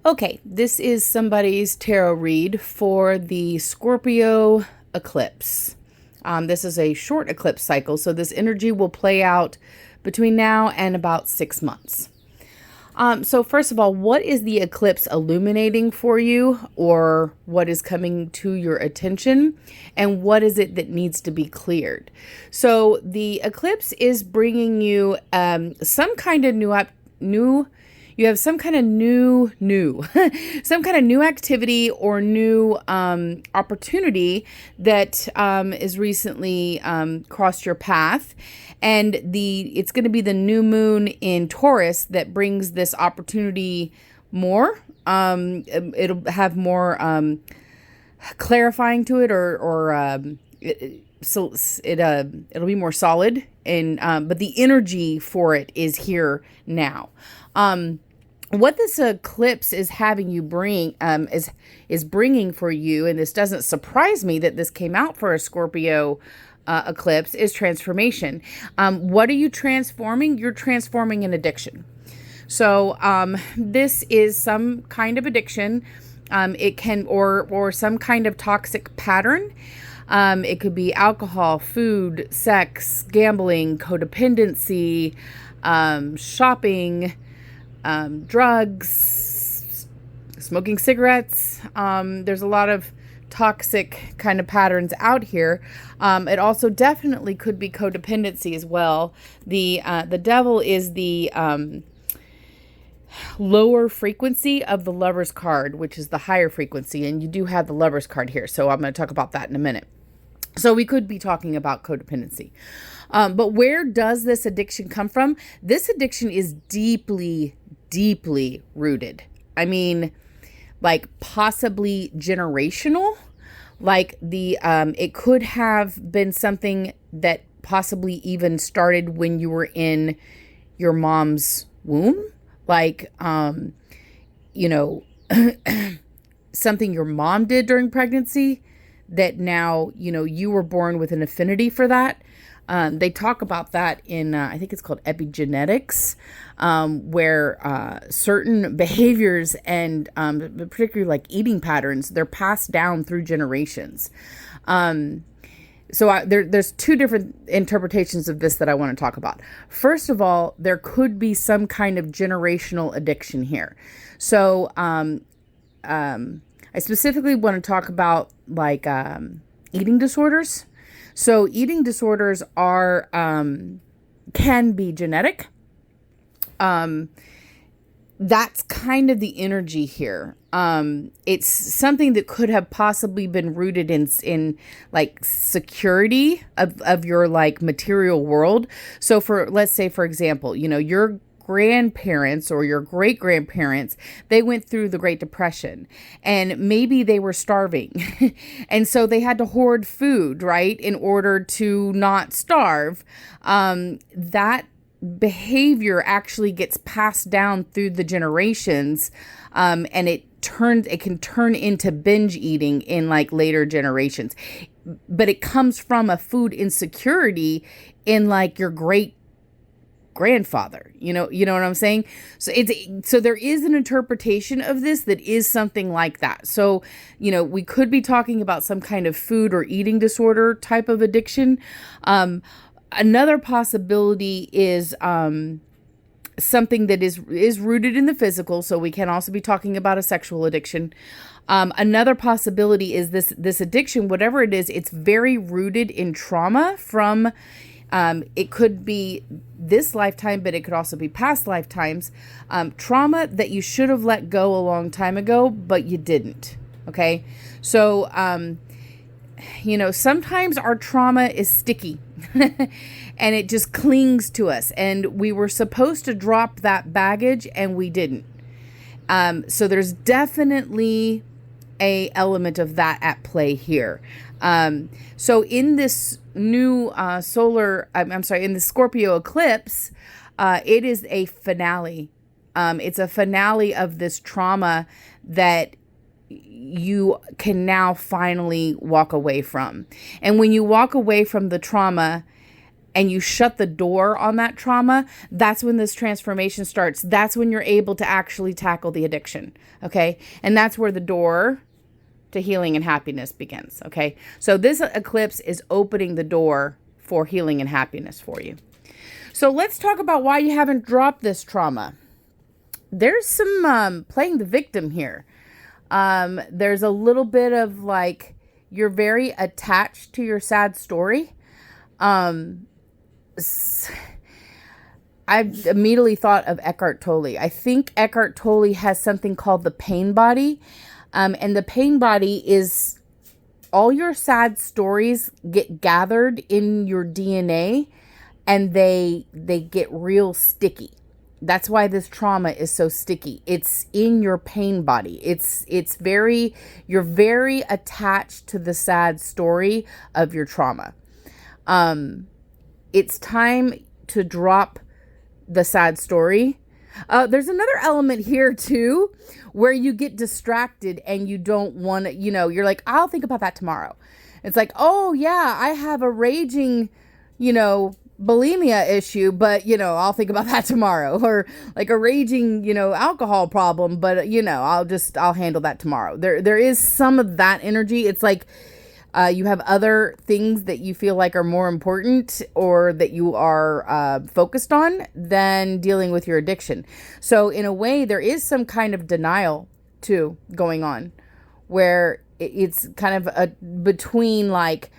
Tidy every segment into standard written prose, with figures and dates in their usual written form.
Okay, this is somebody's tarot read for the Scorpio eclipse. This is a short eclipse cycle, so this energy will play out between now and about 6 months. So first of all, what is the eclipse illuminating for you, or what is coming to your attention, and what is it that needs to be cleared? So the eclipse is bringing you some kind of you have some kind of new some kind of new activity or new opportunity that is recently crossed your path, and it's going to be the new moon in Taurus that brings this opportunity more. It'll have more clarifying to it, it'll be more solid, and but the energy for it is here now. What this eclipse is having you bring is bringing for you, and this doesn't surprise me that this came out for a Scorpio eclipse, is transformation. What are you transforming? You're transforming an addiction. So this is some kind of addiction. It can or some kind of toxic pattern. It could be alcohol, food, sex, gambling, codependency, shopping, drugs, smoking cigarettes. There's a lot of toxic kind of patterns out here. It also definitely could be codependency as well. The devil is the lower frequency of the Lover's card, which is the higher frequency, and you do have the Lover's card here, so I'm going to talk about that in a minute. So we could be talking about codependency. But where does this addiction come from? This addiction is deeply, deeply rooted. I mean, like possibly generational. Like it could have been something that possibly even started when you were in your mom's womb. Like, something your mom did during pregnancy that now, you were born with an affinity for that. They talk about that in, I think it's called epigenetics, where certain behaviors and particularly like eating patterns, they're passed down through generations. There's two different interpretations of this that I want to talk about. First of all, there could be some kind of generational addiction here. So I specifically want to talk about like eating disorders. So eating disorders are can be genetic. That's kind of the energy here. It's something that could have possibly been rooted in like security of your like material world. So let's say, for example, your grandparents or your great grandparents, they went through the Great Depression and maybe they were starving. And so they had to hoard food, right, in order to not starve. That behavior actually gets passed down through the generations, and it can turn into binge eating in like later generations, but it comes from a food insecurity in like your great grandfather, you know what I'm saying? So there is an interpretation of this that is something like that. So, we could be talking about some kind of food or eating disorder type of addiction. Another possibility is something that is rooted in the physical. So we can also be talking about a sexual addiction. Another possibility is this addiction, whatever it is, it's very rooted in trauma from, it could be this lifetime, but it could also be past lifetimes. Trauma that you should have let go a long time ago, but you didn't. Okay. So, sometimes our trauma is sticky and it just clings to us, and we were supposed to drop that baggage and we didn't. So there's definitely a element of that at play here. So in this new in the Scorpio eclipse, it is a finale. It's a finale of this trauma that you can now finally walk away from. And when you walk away from the trauma, and you shut the door on that trauma, that's when this transformation starts. That's when you're able to actually tackle the addiction. Okay. And that's where the door to healing and happiness begins. Okay. So this eclipse is opening the door for healing and happiness for you. So let's talk about why you haven't dropped this trauma. There's some playing the victim here. There's a little bit of like, you're very attached to your sad story. I've immediately thought of Eckhart Tolle. I think Eckhart Tolle has something called the pain body. And the pain body is all your sad stories get gathered in your DNA and they get real sticky. That's why this trauma is so sticky. It's in your pain body. You're very attached to the sad story of your trauma. It's time to drop the sad story. There's another element here too, where you get distracted and you don't want to, you're like, I'll think about that tomorrow. It's like, oh yeah, I have a raging, bulimia issue, but I'll think about that tomorrow. Or like a raging, alcohol problem, but I'll handle that tomorrow. There is some of that energy. It's like, you have other things that you feel like are more important or that you are focused on than dealing with your addiction. So in a way, there is some kind of denial too going on, where it's kind of between like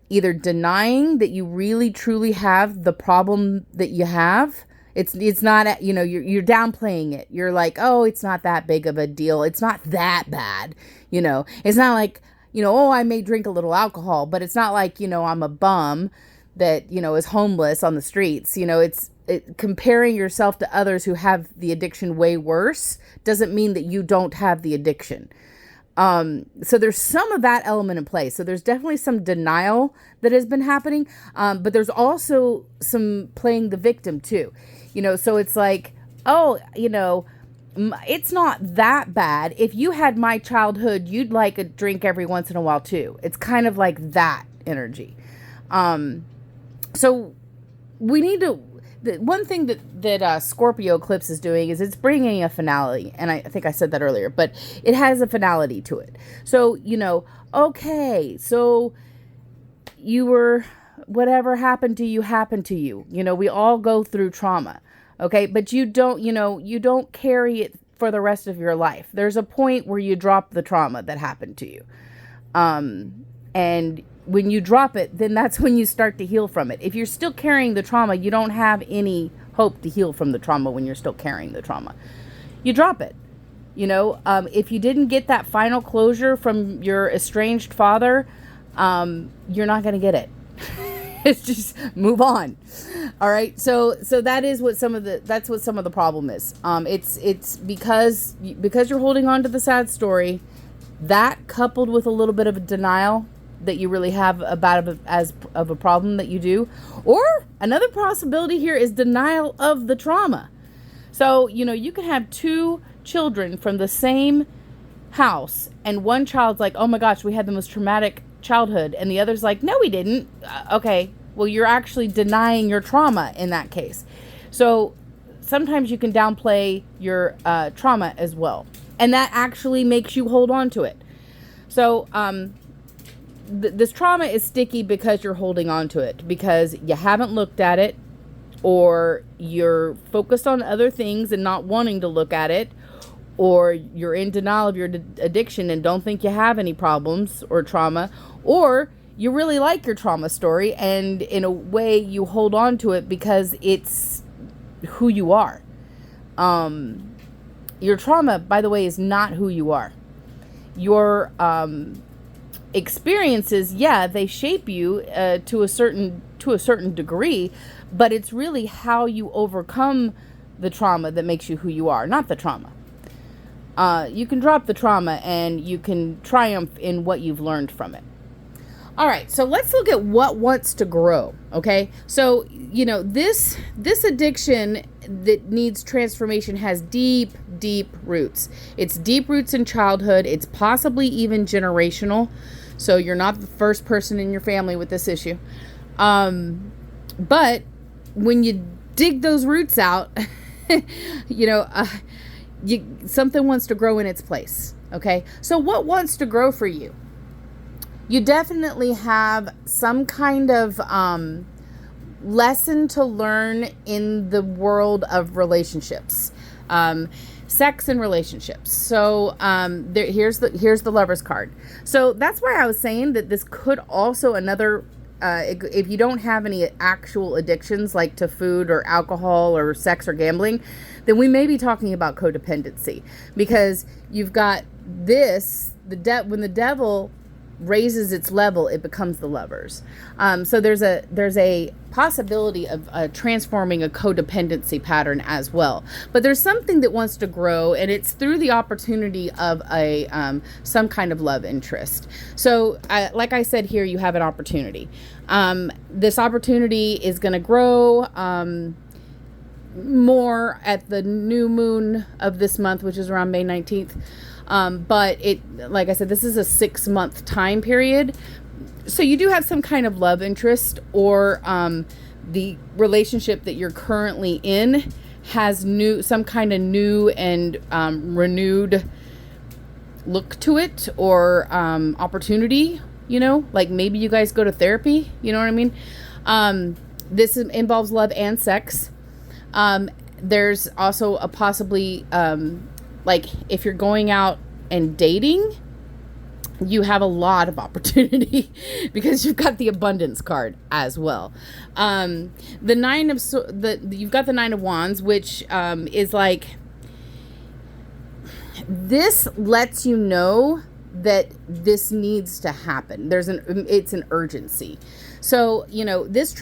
either denying that you really truly have the problem that you have. It's not, you're downplaying it. You're like, oh, it's not that big of a deal. It's not that bad. It's not like, oh, I may drink a little alcohol, but it's not like, I'm a bum that, is homeless on the streets. Comparing yourself to others who have the addiction way worse doesn't mean that you don't have the addiction. So there's some of that element in play. So there's definitely some denial that has been happening. But there's also some playing the victim too, so it's like, oh, it's not that bad. If you had my childhood, you'd like a drink every once in a while too. It's kind of like that energy. So we need to, the one thing that Scorpio eclipse is doing is it's bringing a finality. And I think I said that earlier, but it has a finality to it. So, okay, so you were, whatever happened to you happened to you. We all go through trauma. Okay, but you don't carry it for the rest of your life. There's a point where you drop the trauma that happened to you. And when you drop it, then that's when you start to heal from it. If you're still carrying the trauma, you don't have any hope to heal from the trauma when you're still carrying the trauma. You drop it. If you didn't get that final closure from your estranged father, you're not going to get it. It's just move on. All right. So that is what some of the problem is. It's because you're holding on to the sad story, that coupled with a little bit of a denial that you really have about as of a problem that you do, or another possibility here is denial of the trauma. So, you can have two children from the same house and one child's like, oh my gosh, we had the most traumatic childhood, and the other's like, no, we didn't. Okay, well, you're actually denying your trauma in that case. So sometimes you can downplay your trauma as well, and that actually makes you hold on to it. So this trauma is sticky because you're holding on to it, because you haven't looked at it, or you're focused on other things and not wanting to look at it, or you're in denial of your addiction and don't think you have any problems or trauma, or you really like your trauma story and in a way you hold on to it because it's who you are. Your trauma, by the way, is not who you are. Your experiences, yeah, they shape you to a certain degree, but it's really how you overcome the trauma that makes you who you are, not the trauma. You can drop the trauma and you can triumph in what you've learned from it. All right, so let's look at what wants to grow, okay? So, this addiction that needs transformation has deep, deep roots. It's deep roots in childhood. It's possibly even generational. So you're not the first person in your family with this issue. But when you dig those roots out, you know, something wants to grow in its place. Okay. So what wants to grow for you? You definitely have some kind of lesson to learn in the world of relationships, sex and relationships. So here's the Lover's card. So that's why I was saying that this could also another. If you don't have any actual addictions like to food or alcohol or sex or gambling, then we may be talking about codependency, because you've got this, when the devil raises its level, it becomes the Lovers. So there's a possibility of transforming a codependency pattern as well. But there's something that wants to grow, and it's through the opportunity of some kind of love interest. So like I said, here you have an opportunity. This opportunity is going to grow more at the new moon of this month, which is around May 19th. But like I said, this is a 6-month time period. So you do have some kind of love interest, or the relationship that you're currently in has some kind of new and renewed look to it, or opportunity, you know, like maybe you guys go to therapy, you know what I mean? This involves love and sex. There's also a possibly, like if you're going out and dating, you have a lot of opportunity because you've got the abundance card as well. You've got the 9 of Wands, which is like, this lets you know that this needs to happen. It's an urgency. So, you know, this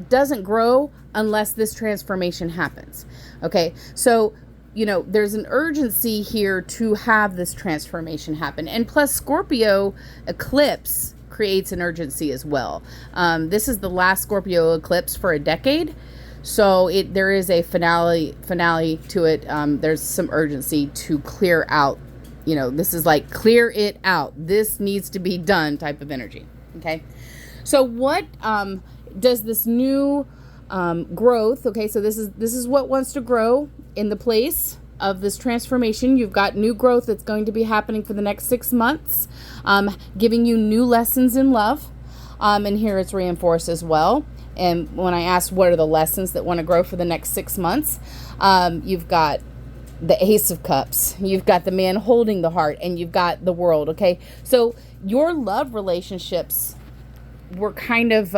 doesn't grow unless this transformation happens. Okay. So, you know, there's an urgency here to have this transformation happen. And plus Scorpio eclipse creates an urgency as well. This is the last Scorpio eclipse for a decade. So there is a finale to it. There's some urgency to clear out, you know, this is like clear it out. This needs to be done type of energy. Okay. So what does this new growth, okay, so this is what wants to grow in the place of this transformation. You've got new growth that's going to be happening for the next 6 months, giving you new lessons in love, and here it's reinforced as well. And when I asked what are the lessons that want to grow for the next 6 months, you've got the Ace of Cups, you've got the man holding the heart, and you've got the World. Okay, so your love relationships were kind of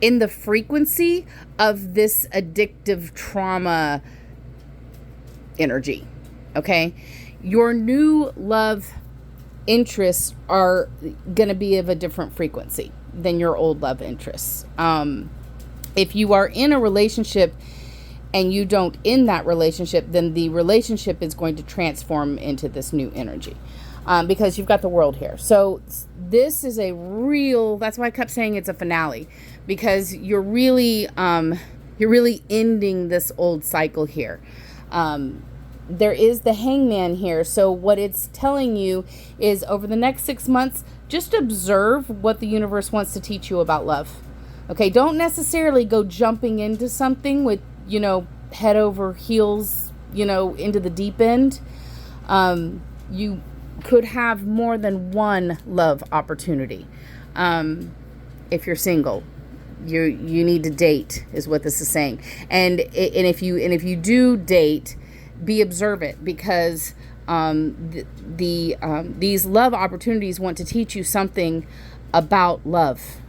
in the frequency of this addictive trauma energy. Okay, your new love interests are going to be of a different frequency than your old love interests. If you are in a relationship and you don't end that relationship, then the relationship is going to transform into this new energy. Because you've got the World here. So this is that's why I kept saying it's a finale, because you're really ending this old cycle here. There is the Hangman here. So what it's telling you is over the next 6 months, just observe what the universe wants to teach you about love. Okay, don't necessarily go jumping into something with, you know, head over heels, you know, into the deep end. You could have more than one love opportunity. If you're single, you need to date, is what this is saying. And if you do date, be observant, because these love opportunities want to teach you something about love.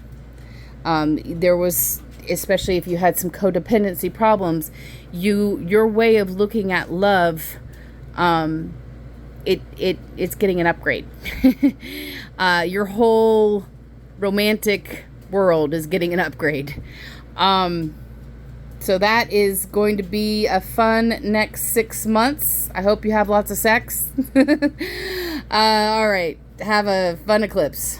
There was, especially if you had some codependency problems, your way of looking at love, it's getting an upgrade. Your whole romantic world is getting an upgrade. So that is going to be a fun next 6 months. I hope you have lots of sex. All right. Have a fun eclipse.